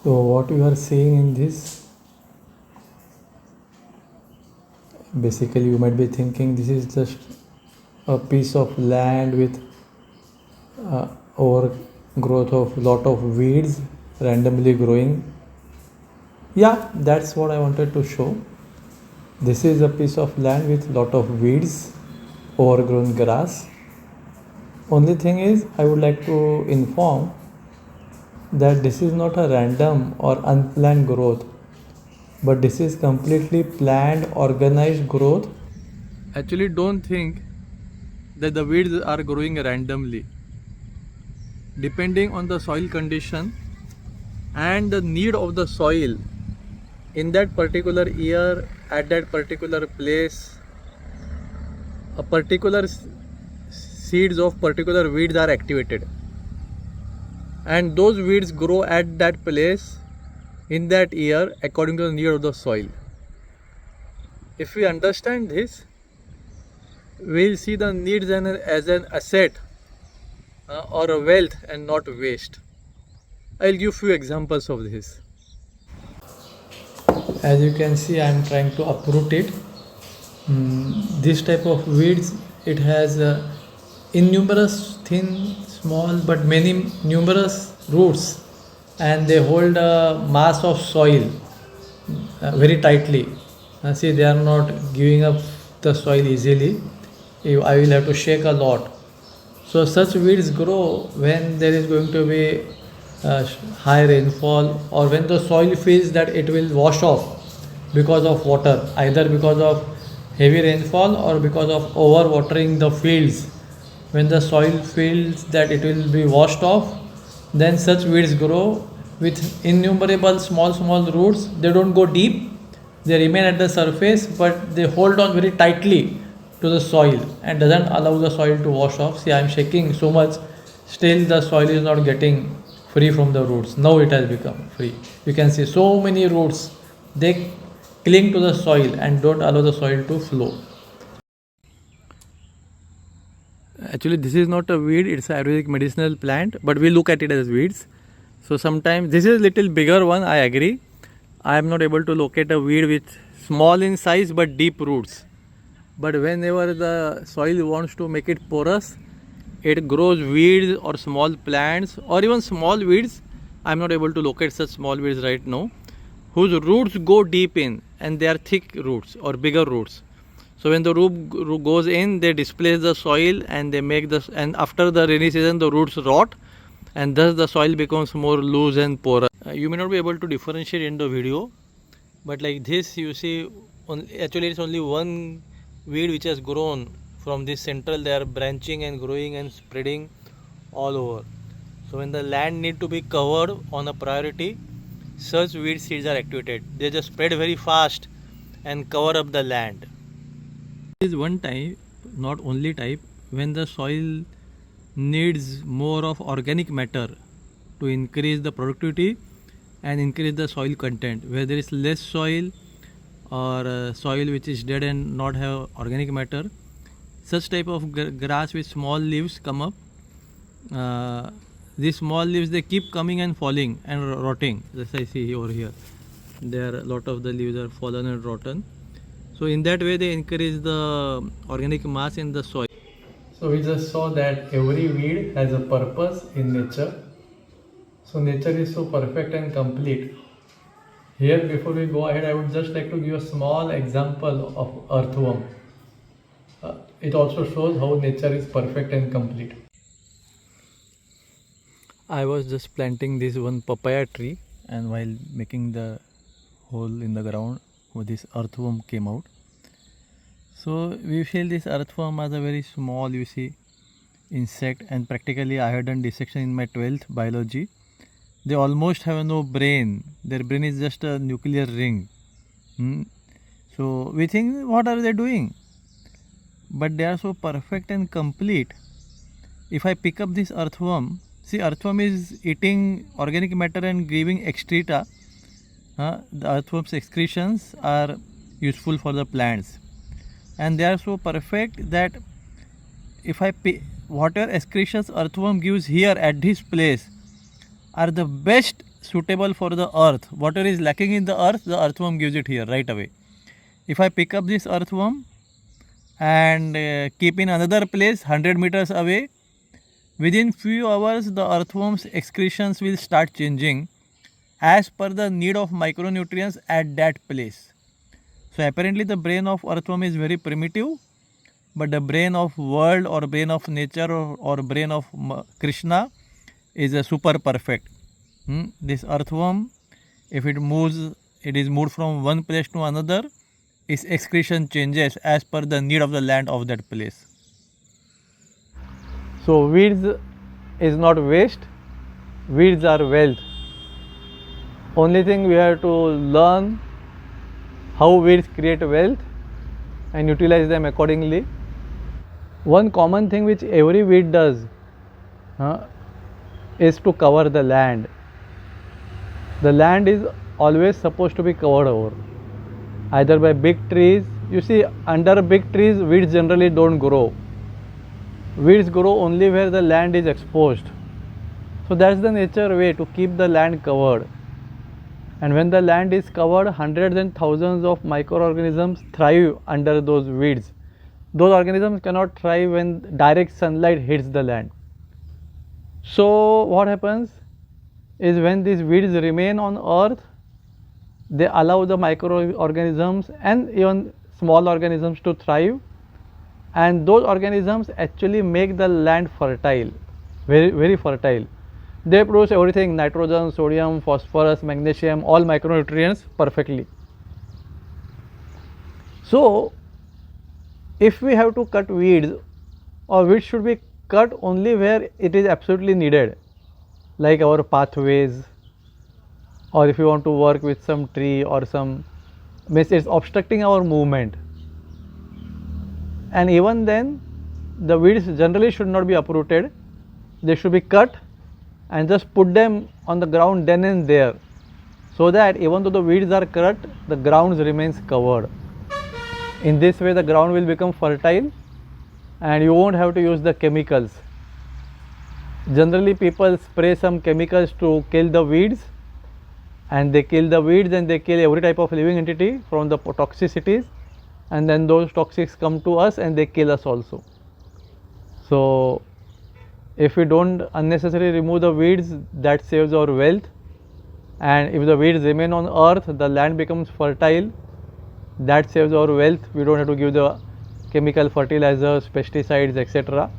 So what you are seeing in this, basically you might be thinking this is just a piece of land with overgrowth of lot of weeds randomly growing. Yeah, that's what I wanted to show. This is a piece of land with lot of weeds, overgrown grass. Only thing is, I would like to inform that this is not a random or unplanned growth, but this is completely planned, organized growth. Actually, don't think that the weeds are growing randomly. Depending on the soil condition and the need of the soil in that particular year, at that particular place, a particular seeds of particular weeds are activated, and those weeds grow at that place in that year according to the need of the soil. If we understand this, we'll see the needs as an asset or a wealth and not waste. I'll give few examples of this. As you can see, I am trying to uproot it. This type of weeds, it has innumerous thin, small, but many numerous roots, and they hold a mass of soil very tightly. See, they are not giving up the soil easily. I will have to shake a lot. So such weeds grow when there is going to be high rainfall, or when the soil feels that it will wash off because of water, either because of heavy rainfall or because of over watering the fields. When the soil feels that it will be washed off, then such weeds grow with innumerable small roots. They don't go deep, they remain at the surface, but they hold on very tightly to the soil and doesn't allow the soil to wash off. See, I am shaking so much, still the soil is not getting free from the roots. Now it has become free. You can see so many roots, they cling to the soil and don't allow the soil to flow. Actually, this is not a weed, it's an Ayurvedic medicinal plant, but we look at it as weeds. So sometimes this is a little bigger one, I agree. I am not able to locate a weed with small in size but deep roots. But whenever the soil wants to make it porous, it grows weeds or small plants or even small weeds. I am not able to locate such small weeds right now, whose roots go deep in, and they are thick roots or bigger roots. So when the root goes in, they displace the soil and they make this, and after the rainy season the roots rot, and thus the soil becomes more loose and porous. You may not be able to differentiate in the video, but like this you see, actually it's only one weed which has grown from this central. They are branching and growing and spreading all over. So when the land need to be covered on a priority, such weed seeds are activated. They just spread very fast and cover up the land. This is one type, not only type, when the soil needs more of organic matter to increase the productivity and increase the soil content. Where there is less soil or soil which is dead and not have organic matter, such type of grass with small leaves come up. These small leaves, they keep coming and falling and rotting. As I see over here, there a lot of the leaves are fallen and rotten. So in that way they increase the organic mass in the soil. So we just saw that every weed has a purpose in nature. So nature is so perfect and complete. Here, before we go ahead, I would just like to give a small example of earthworm. It also shows how nature is perfect and complete. I was just planting this one papaya tree, and while making the hole in the ground, this earthworm came out. So we feel this earthworm as a very small, you see, insect, and practically I had done dissection in my 12th biology. They almost have no brain. Their brain is just a nuclear ring. So we think, what are they doing? But they are so perfect and complete. If I pick up this earthworm, see, earthworm is eating organic matter and giving excreta. The earthworm's excretions are useful for the plants, and they are so perfect that if I whatever excretions earthworm gives here at this place are the best suitable for the earth, whatever is lacking in the earthworm gives it here right away. If I pick up this earthworm and keep in another place 100 meters away, within few hours the earthworm's excretions will start changing as per the need of micronutrients at that place. So apparently the brain of earthworm is very primitive, but the brain of world or brain of nature or brain of Krishna is a super perfect. This earthworm, if it is moved from one place to another, its excretion changes as per the need of the land of that place. So weeds is not waste, weeds are wealth. Only thing we have to learn how weeds create wealth and utilize them accordingly. One common thing which every weed does is to cover the land. The land is always supposed to be covered over, either by big trees. You see, under big trees weeds generally don't grow. Weeds grow only where the land is exposed. So that's the nature way to keep the land covered. And when the land is covered, hundreds and thousands of microorganisms thrive under those weeds. Those organisms cannot thrive when direct sunlight hits the land. So what happens is, when these weeds remain on earth, they allow the microorganisms and even small organisms to thrive, and those organisms actually make the land fertile, very, very fertile. They produce everything: nitrogen, sodium, phosphorus, magnesium, all micronutrients perfectly. So if we have to cut weeds, or weeds should be cut only where it is absolutely needed, like our pathways, or if you want to work with some tree or some, means it's obstructing our movement. And even then, the weeds generally should not be uprooted. They should be cut and just put them on the ground then and there, so that even though the weeds are cut, the ground remains covered. In this way the ground will become fertile and you won't have to use the chemicals. Generally people spray some chemicals to kill the weeds, and they kill the weeds and they kill every type of living entity from the toxicities, and then those toxics come to us and they kill us also. So if we don't unnecessarily remove the weeds, that saves our wealth. And if the weeds remain on earth, the land becomes fertile, that saves our wealth. We don't have to give the chemical fertilizers, pesticides, etc.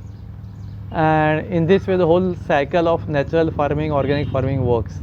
And in this way the whole cycle of natural farming, organic farming works.